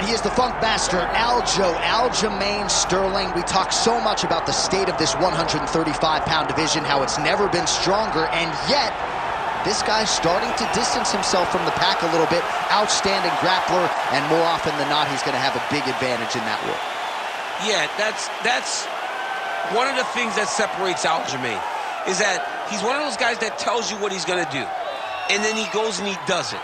And he is the Funk Master, Aljamain Sterling. We talk so much about the state of this 135-pound division, how it's never been stronger, and yet this guy's starting to distance himself from the pack a little bit. Outstanding grappler, and more often than not, he's going to have a big advantage in that war. Yeah, that's one of the things that separates Aljamain, is that he's one of those guys that tells you what he's going to do, and then he goes and he does it.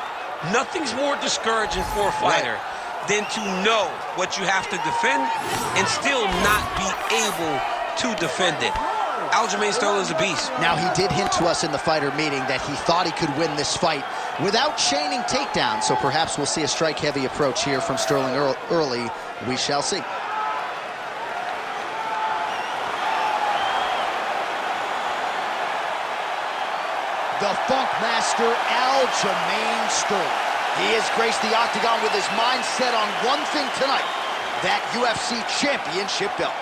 Nothing's more discouraging for a fighter than to know what you have to defend and still not be able to defend it. Aljamain Sterling is a beast. Now, he did hint to us in the fighter meeting that he thought he could win this fight without chaining takedowns, so perhaps we'll see a strike-heavy approach here from Sterling early. We shall see. The Funk Master, Aljamain Sterling. He has graced the octagon with his mind set on one thing tonight, that UFC championship belt.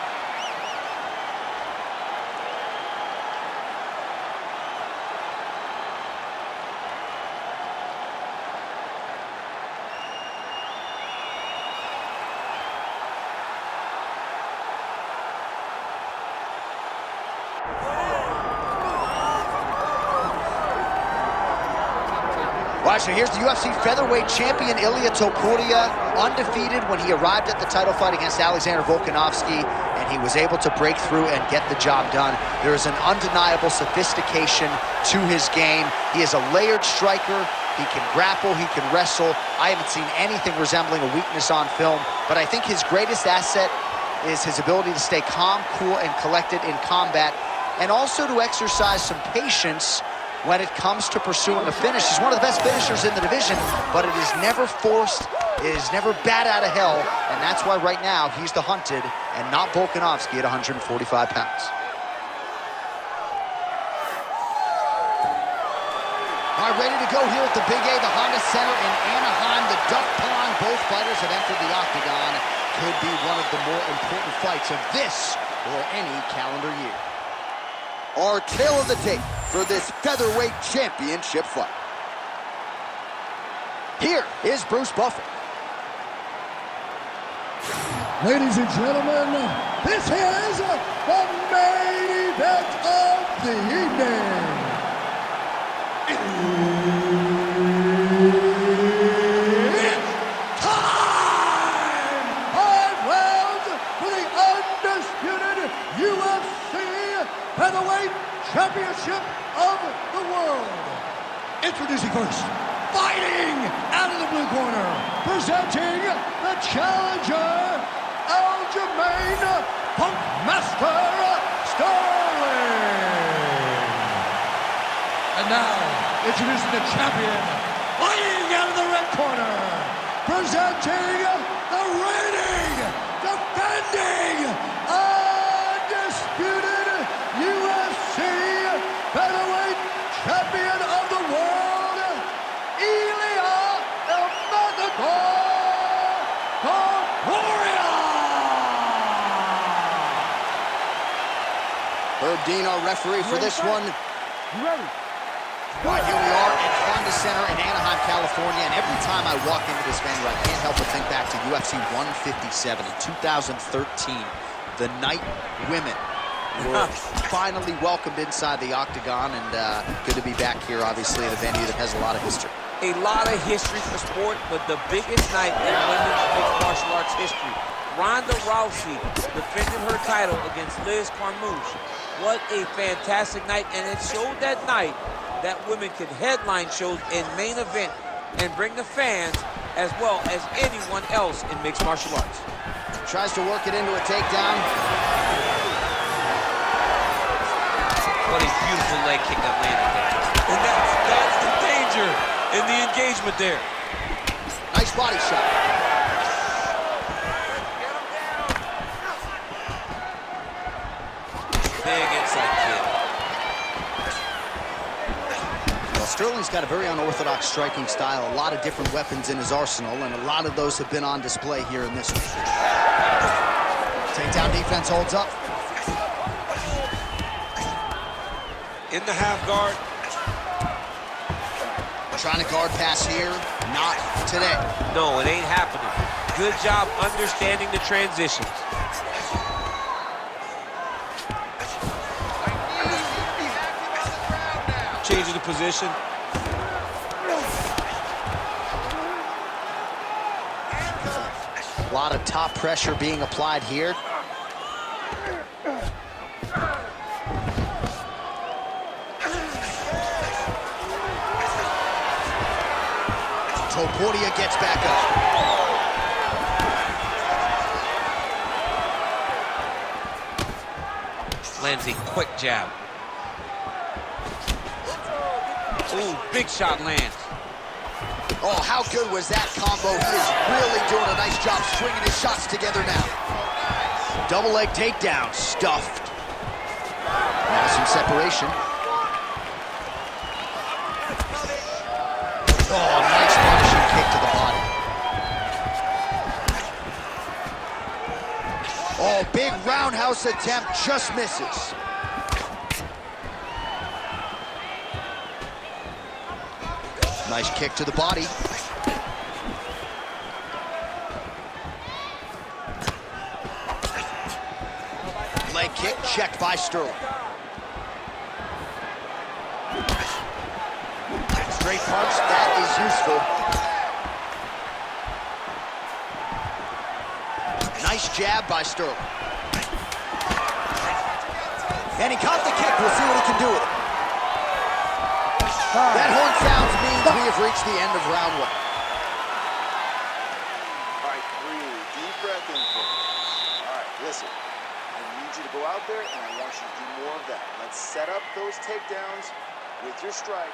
All right, so here's the UFC featherweight champion, Ilia Topuria, undefeated when he arrived at the title fight against Alexander Volkanovski, and he was able to break through and get the job done. There is an undeniable sophistication to his game. He is a layered striker. He can grapple, he can wrestle. I haven't seen anything resembling a weakness on film, but I think his greatest asset is his ability to stay calm, cool, and collected in combat, and also to exercise some patience when it comes to pursuing a finish. He's one of the best finishers in the division, but it is never forced, it is never bat out of hell, and that's why right now he's the hunted and not Volkanovski at 145 pounds. All right, ready to go here at the Big A, the Honda Center in Anaheim, the Duck Pond. Both fighters have entered the octagon. Could be one of the more important fights of this or any calendar year. Our tale of the tape for this featherweight championship fight. Here is Bruce Buffer. Ladies and gentlemen, this is the main event of the evening. It's time! 5 rounds for the undisputed UFC Featherweight Championship of the world. Introducing first, fighting out of the blue corner, presenting the challenger, Aljamain Funk Master Sterling. And now, introducing the champion, fighting out of the red corner, presenting the reigning, defending, undisputed UFC featherweight champion of the world, Ilia Topuria. Herb Dean, our referee for this one. You ready? All right, here we are at Honda Center in Anaheim, California, and every time I walk into this venue, I can't help but think back to UFC 157 in 2013. The night women were finally welcomed inside the octagon, and good to be back here, obviously, at a venue that has a lot of history. A lot of history for sport, but the biggest night in women's mixed martial arts history. Ronda Rousey defended her title against Liz Carmouche. What a fantastic night, and it showed that night that women could headline shows and main event and bring the fans as well as anyone else in mixed martial arts. Tries to work it into a takedown. What a beautiful leg kick that landed there. And that's the danger in the engagement there. Nice body shot. Big inside kick. Well, Sterling's got a very unorthodox striking style, a lot of different weapons in his arsenal, and a lot of those have been on display here in this one. Takedown defense holds up. In the half guard. Trying to guard pass here, not today. No, it ain't happening. good job understanding the transitions. Changing the position. A lot of top pressure being applied here. Topuria gets back up. Lands a quick jab. Ooh, big shot lands. Oh, how good was that combo? He is really doing a nice job stringing his shots together now. Double leg takedown, stuffed. Now some separation. Oh, nice punishing kick to the body. Oh, big roundhouse attempt, just misses. Nice kick to the body. Leg kick checked by Sterling. Straight punch, that is useful. Nice jab by Sterling. And he caught the kick. We'll see what he can do with it. That horn sounds means we have reached the end of round one. All right, breathe. Deep breath in, folks. All right, listen. I need you to go out there, and I want you to do more of that. Let's set up those takedowns with your strike.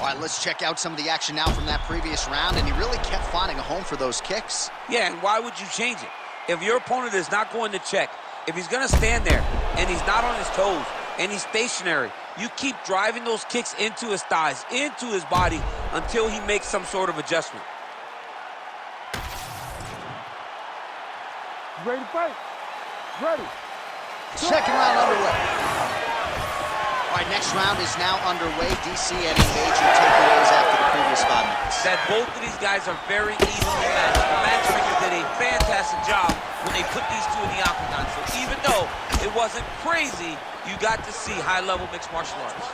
All right, let's check out some of the action now from that previous round, and he really kept finding a home for those kicks. Yeah, and why would you change it? If your opponent is not going to check, if he's going to stand there and he's not on his toes and he's stationary, you keep driving those kicks into his thighs, into his body, until he makes some sort of adjustment. Ready to fight? Ready. Second round underway. All right, next round is now underway. DC, any major takeaways after the previous 5 minutes? That both of these guys are very evenly matched. The matchmaker did a fantastic job when they put these two in the octagon. So even though it wasn't crazy, you got to see high-level mixed martial arts.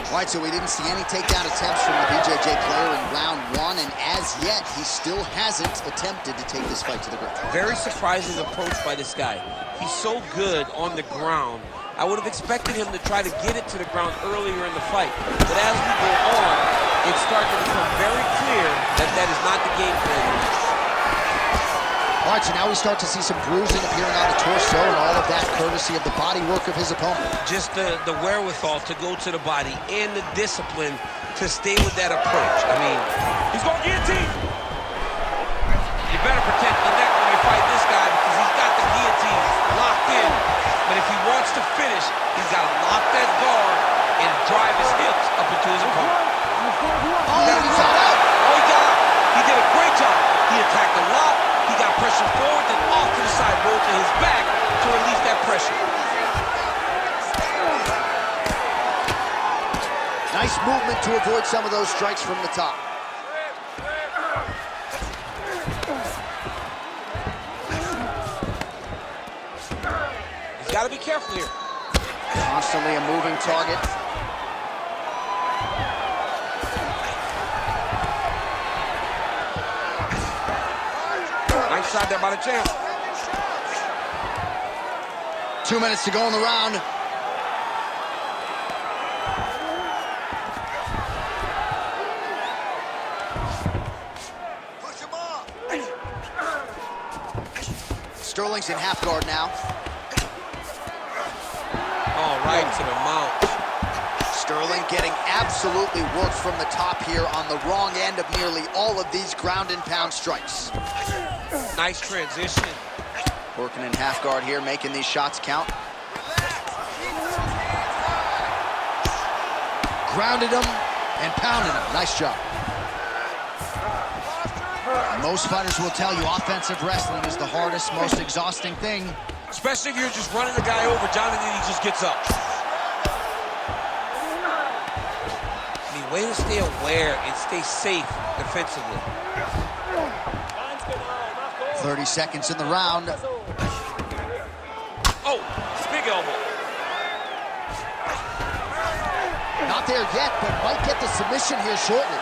All right, so we didn't see any takedown attempts from the BJJ player in round one, and as yet, he still hasn't attempted to take this fight to the ground. Very surprising approach by this guy. He's so good on the ground. I would have expected him to try to get it to the ground earlier in the fight. But as we go on, it's starting to become very clear that that is not the game plan. All right, so now we start to see some bruising appearing on the torso, and all of that courtesy of the body work of his opponent. Just the wherewithal to go to the body and the discipline to stay with that approach. I mean, he's going guillotine. You better protect the neck when you fight this guy because he's got the guillotine locked in. But if he wants to finish, he's got to lock that guard and drive his hips up into his opponent. Oh, he got out. Oh, he got out. He did a great job. He attacked a lot. He got pressure forward, then off to the side, rolled to his back to release that pressure. Nice movement to avoid some of those strikes from the top. He's got to be careful here. Constantly a moving target. Nice shot there by the champ. 2 minutes to go in the round. Push him off. Sterling's in half guard now. Oh, right to the mount. Sterling getting absolutely worked from the top here on the wrong end of nearly all of these ground and pound strikes. Nice transition. Working in half guard here, making these shots count. Grounded him and pounded him. Nice job. Most fighters will tell you offensive wrestling is the hardest, most exhausting thing. Especially if you're just running the guy over, Jonathan, he just gets up. I mean, way to stay aware and stay safe defensively. 30 seconds in the round. Oh, big elbow. Not there yet, but might get the submission here shortly.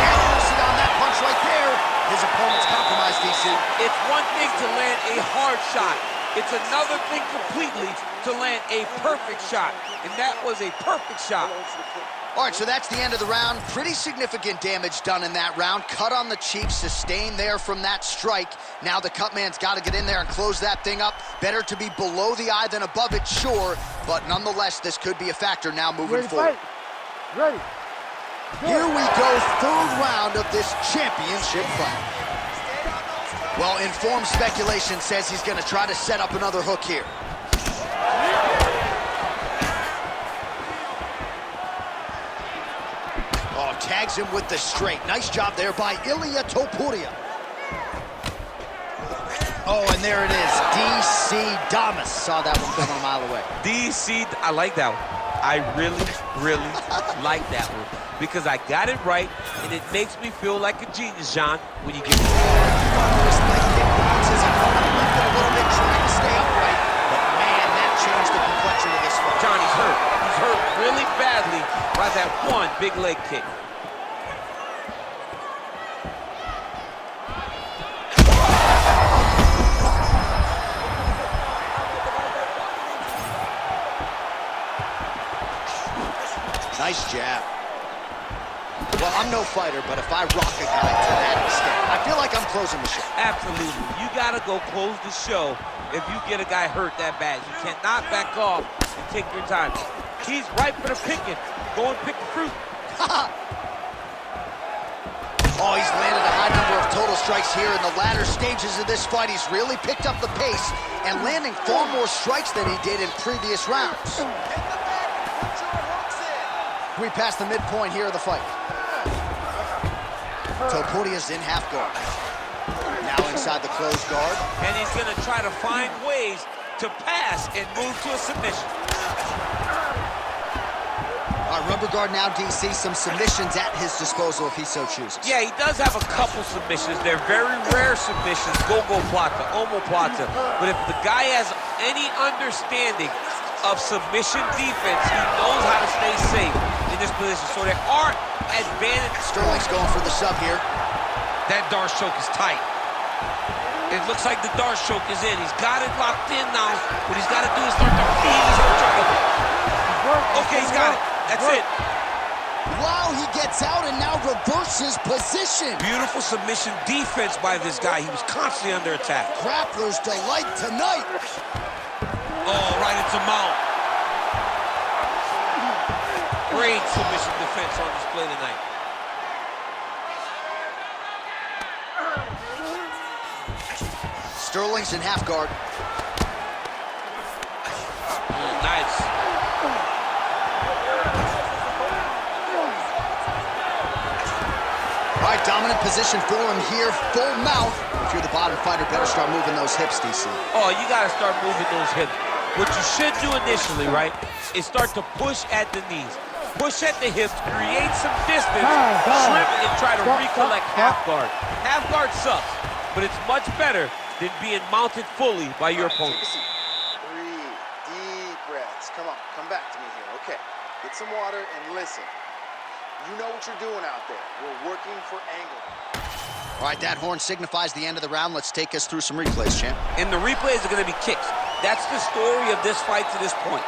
Accuracy on that punch right there. His opponent's compromised, DC. It's one thing to land a hard shot. It's another thing completely to land a perfect shot. And that was a perfect shot. All right, so that's the end of the round. Pretty significant damage done in that round. Cut on the cheek, sustained there from that strike. Now the cut man's got to get in there and close that thing up. Better to be below the eye than above it, sure. But nonetheless, this could be a factor now moving forward. Ready. Here we go, third round of this championship fight. Well, informed speculation says he's going to try to set up another hook here. Oh, tags him with the straight. Nice job there by Ilia Topuria. Oh, and there it is. DC Damas. Saw that one coming a mile away. DC, I like that one. I really, really like that one. Because I got it right, and it makes me feel like a genius, John, when you get it. His leg kick bounces him up a little bit, trying to stay upright. But man, that changed the complexion of this fight. John, he's hurt. He's hurt really badly by that one big leg kick. Nice jab. Well, I'm no fighter, but if I rock a guy to that extent, I feel like I'm closing the show. Absolutely. You got to go close the show if you get a guy hurt that bad. You cannot back off and take your time. He's ripe for the picking. Go and pick the fruit. Oh, he's landed a high number of total strikes here in the latter stages of this fight. He's really picked up the pace and landing far more strikes than he did in previous rounds. We passed the midpoint here of the fight. Topuria's in half guard. Now inside the closed guard. And he's going to try to find ways to pass and move to a submission. All right, rubber guard now, DC. Some submissions at his disposal if he so chooses. Yeah, he does have a couple submissions. They're very rare submissions. Go-go plata, omoplata. But if the guy has any understanding of submission defense, he knows how to stay safe in this position. So there are advantages. Sterling's going for the sub here. That Darce choke is tight. It looks like the Darce choke is in. He's got it locked in now. What he's got to do is start to feed his own choke. Okay, he's got it. That's it. Wow, he gets out and now reverses position. Beautiful submission defense by this guy. He was constantly under attack. Grappler's delight tonight. Oh, right into mount. Great submission defense on display tonight. Sterling's in half guard. Nice. All right, dominant position for him here, full mount. If you're the bottom fighter, better start moving those hips, DC. Oh, you got to start moving those hips. What you should do initially, right, is start to push at the knees. Push at the hips, create some distance, shrimp and try to recollect half guard. Half guard sucks, but it's much better than being mounted fully by your opponent. Breathe, deep breaths. Come on, come back to me here. Okay, get some water and listen. You know what you're doing out there. We're working for angle. All right, that horn signifies the end of the round. Let's take us through some replays, champ. And the replays are going to be kicks. That's the story of this fight to this point.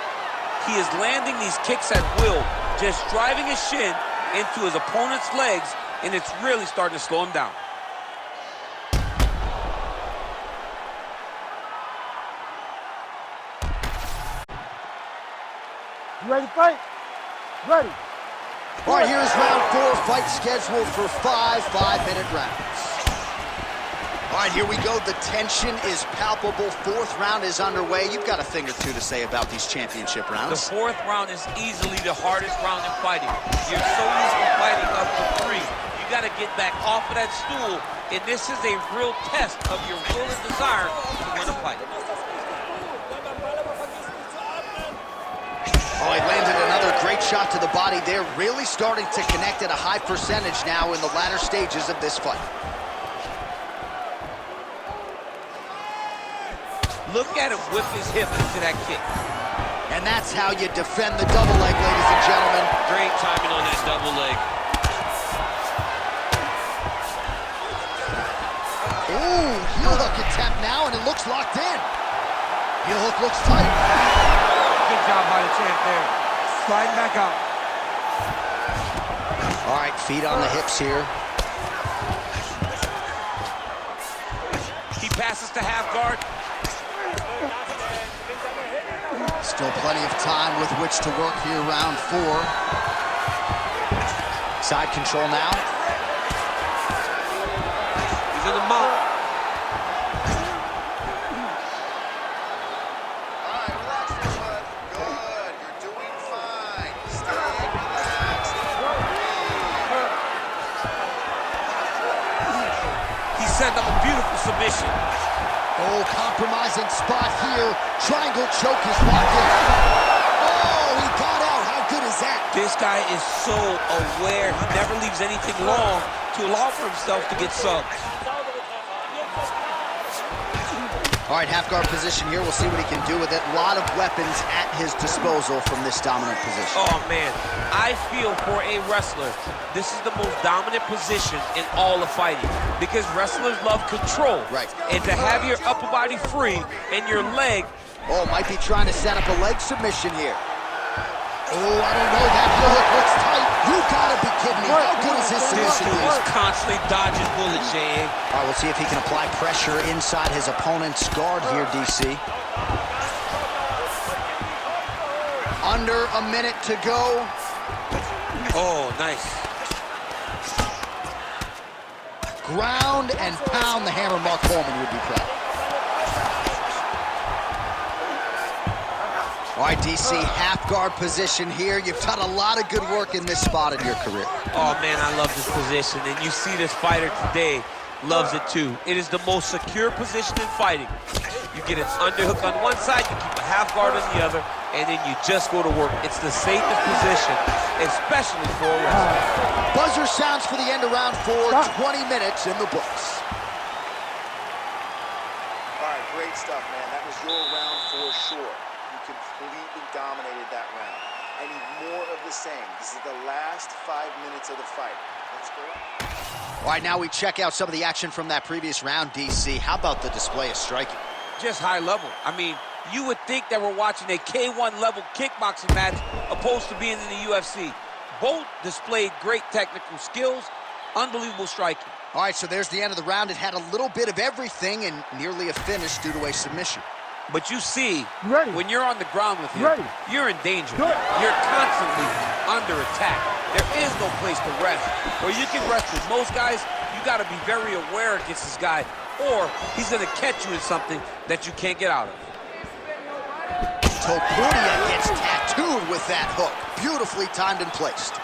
He is landing these kicks at will, just driving his shin into his opponent's legs, and it's really starting to slow him down. You ready to fight? Ready. All right, here's round 4, fight scheduled for 5 5-minute rounds. All right, here we go. The tension is palpable. 4th round is underway. You've got a thing or two to say about these championship rounds. The 4th round is easily the hardest round in fighting. You're so used to fighting up to 3. You got to get back off of that stool, and this is a real test of your will and desire to win a fight. Oh, he landed another great shot to the body. They're really starting to connect at a high percentage now in the latter stages of this fight. Look at him whip his hip into that kick. And that's how you defend the double leg, ladies and gentlemen. Great timing on that double leg. Ooh, heel hook attempt now, and it looks locked in. Heel hook looks tight. Good job by the champ there. Sliding back out. All right, feet on the hips here. He passes to half guard. Still plenty of time with which to work here, round 4. Side control now. He's in the mount. All right, relax there, bud. Good. You're doing fine. Stay relaxed. He set up a beautiful submission. Oh, compromising spot here. Triangle choke is locked in. Oh, he got out. How good is that? This guy is so aware. He never leaves anything long to allow for himself to get subbed. All right, half guard position here. We'll see what he can do with it. A lot of weapons at his disposal from this dominant position. Oh, man. I feel for a wrestler, this is the most dominant position in all of fighting because wrestlers love control. Right. And to have your upper body free and your leg. Oh, might be trying to set up a leg submission here. Oh, I don't know. That heel hook looks tight. You gotta be kidding me. How good is his This submission? dude is constantly dodging bullets, Jay. All right, we'll see if he can apply pressure inside his opponent's guard here, DC. Under a minute to go. Oh, nice. Ground and pound. The hammer, Mark Coleman would be proud. All right, DC, half guard position here. You've done a lot of good work in this spot in your career. Oh, man, I love this position. And you see this fighter today loves it, too. It is the most secure position in fighting. You get an underhook on one side, you keep a half guard on the other, and then you just go to work. It's the safest position, especially for a wrestler. Buzzer sounds for the end of round 4. 20 minutes in the books. All right, great stuff, man. That was your round for sure. You completely dominated that round. I need more of the same. This is the last 5 minutes of the fight. Let's go. All right, now we check out some of the action from that previous round, DC. How about the display of striking? Just high level. I mean, you would think that we're watching a K1 level kickboxing match opposed to being in the UFC. Both displayed great technical skills, unbelievable striking. All right, so there's the end of the round. It had a little bit of everything and nearly a finish due to a submission. But you see, Ready. when you're on the ground with him, Ready. you're in danger. Good. You're constantly under attack. There is no place to rest. Where you can rest with most guys, you got to be very aware against this guy, or he's going to catch you in something that you can't get out of. Topuria gets tattooed with that hook. Beautifully timed and placed.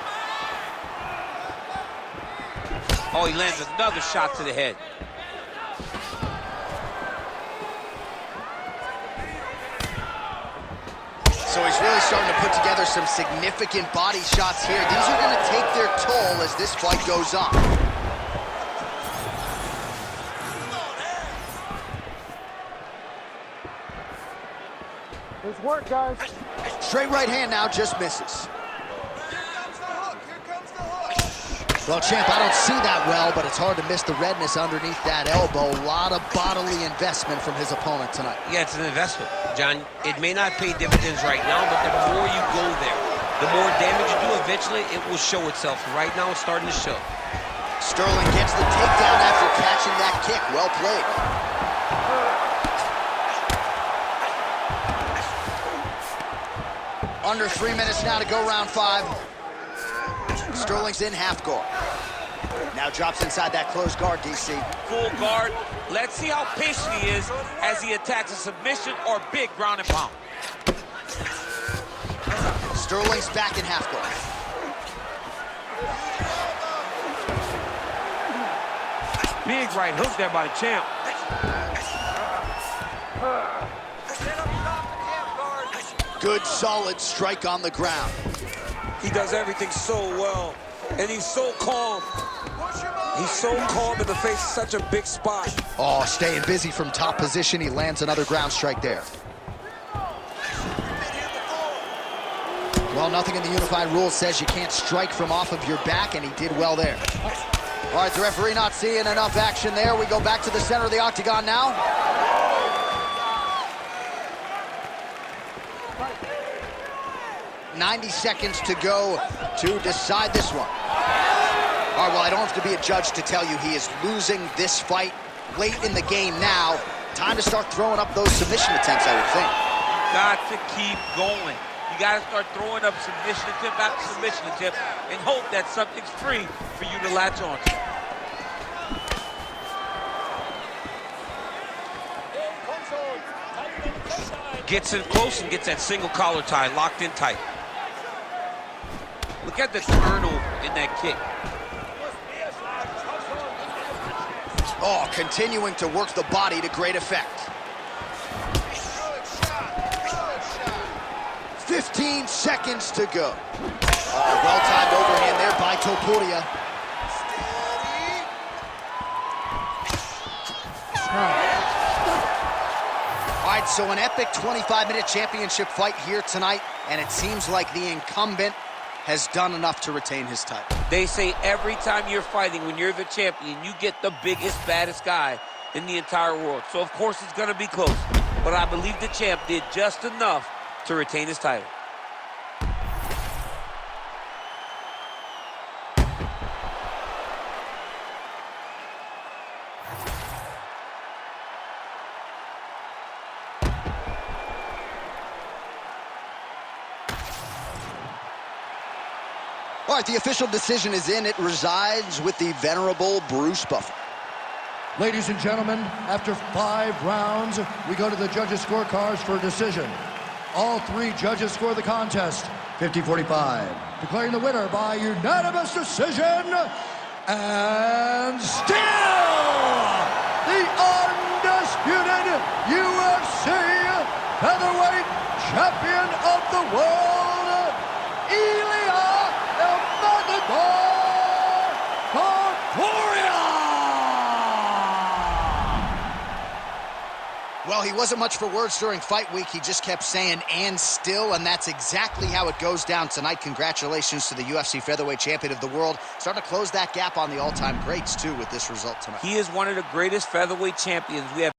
Oh, he lands another shot to the head. So he's really starting to put together some significant body shots here. These are going to take their toll as this fight goes on. Good work, guys. Straight right hand now, just misses. Well, champ, I don't see that well, but it's hard to miss the redness underneath that elbow. A lot of bodily investment from his opponent tonight. Yeah, it's an investment, John. It may not pay dividends right now, but the more you go there, the more damage you do, eventually it will show itself. Right now, it's starting to show. Sterling gets the takedown after catching that kick. Well played. Under 3 minutes now to go, round 5. Sterling's in half guard. Now drops inside that closed guard, DC. Full guard. Let's see how patient he is as he attacks a submission or big ground and pound. Sterling's back in half guard. Big right hook there by the champ. Good, solid strike on the ground. He does everything so well, and he's so calm. He's so calm in the face of such a big spot. Oh, staying busy from top position. He lands another ground strike there. Well, nothing in the unified rules says you can't strike from off of your back, and he did well there. All right, the referee not seeing enough action there. We go back to the center of the octagon now. "90 seconds to go to decide this one." All right, well, I don't have to be a judge to tell you he is losing this fight late in the game now. Time to start throwing up those submission attempts, I would think. You got to keep going. You got to start throwing up submission attempt after submission attempt and hope that something's free for you to latch on to. Gets in close and gets that single collar tie locked in tight. Look at the turnover in that kick. Oh, continuing to work the body to great effect. 15 seconds to go. Oh, well-timed overhand there by Topuria. All right, so an epic 25-minute championship fight here tonight, and it seems like the incumbent has done enough to retain his title. They say every time you're fighting, when you're the champion, you get the biggest, baddest guy in the entire world. So, of course, it's going to be close. But I believe the champ did just enough to retain his title. All right, the official decision is in. It resides with the venerable Bruce Buffer. Ladies and gentlemen, after 5 rounds, we go to the judges' scorecards for a decision. All 3 judges score the contest, 50-45. Declaring the winner by unanimous decision, and still the undisputed UFC featherweight champion of the world, Ilia Topuria! Well, he wasn't much for words during fight week. He just kept saying, "and still," and that's exactly how it goes down tonight. Congratulations to the UFC featherweight champion of the world. Starting to close that gap on the all-time greats, too, with this result tonight. He is one of the greatest featherweight champions we have